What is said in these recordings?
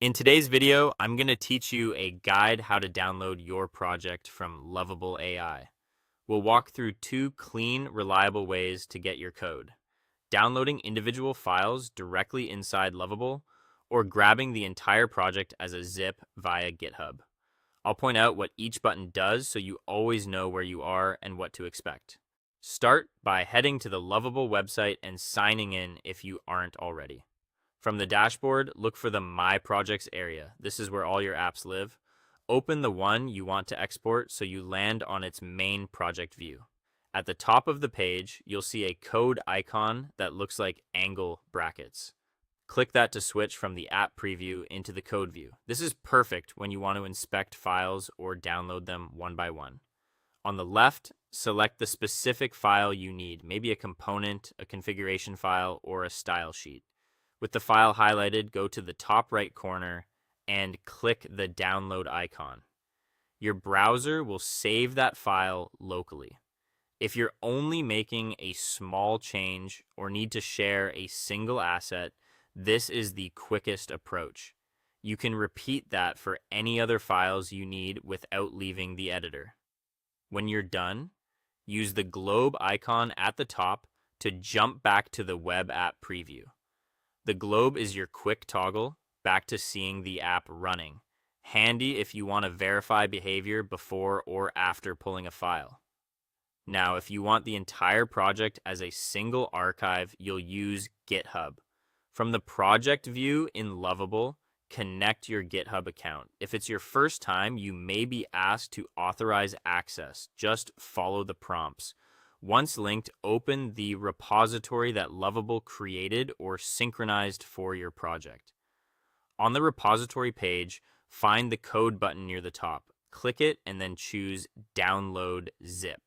In today's video, I'm going to teach you a guide how to download your project from Lovable AI. We'll walk through two clean, reliable ways to get your code: downloading individual files directly inside Lovable, or grabbing the entire project as a zip via GitHub. I'll point out what each button does so you always know where you are and what to expect. Start by heading to the Lovable website and signing in if you aren't already. From the dashboard, look for the My Projects area. This is where all your apps live. Open the one you want to export so you land on its main project view. At the top of the page, you'll see a code icon that looks like angle brackets. Click that to switch from the app preview into the code view. This is perfect when you want to inspect files or download them one by one. On the left, select the specific file you need, maybe a component, a configuration file, or a style sheet. With the file highlighted, go to the top right corner and click the download icon. Your browser will save that file locally. If you're only making a small change or need to share a single asset, this is the quickest approach. You can repeat that for any other files you need without leaving the editor. When you're done, use the globe icon at the top to jump back to the web app preview. The globe is your quick toggle back to seeing the app running. Handy if you want to verify behavior before or after pulling a file. Now, if you want the entire project as a single archive, you'll use GitHub. From the project view in Lovable, connect your GitHub account. If it's your first time, you may be asked to authorize access. Just follow the prompts. Once linked, open the repository that Lovable created or synchronized for your project. On the repository page, find the code button near the top. Click it and then choose Download Zip.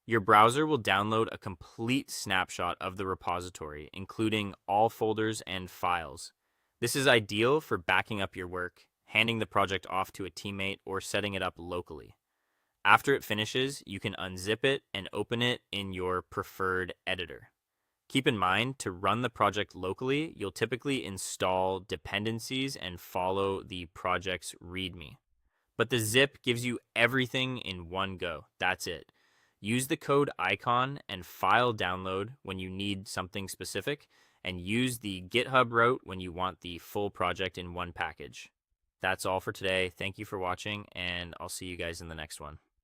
Your browser will download a complete snapshot of the repository, including all folders and files. This is ideal for backing up your work, handing the project off to a teammate, or setting it up locally. After it finishes, you can unzip it and open it in your preferred editor. Keep in mind, to run the project locally, you'll typically install dependencies and follow the project's README. But the zip gives you everything in one go. That's it. Use the code icon and file download when you need something specific, and use the GitHub route when you want the full project in one package. That's all for today. Thank you for watching, and I'll see you guys in the next one.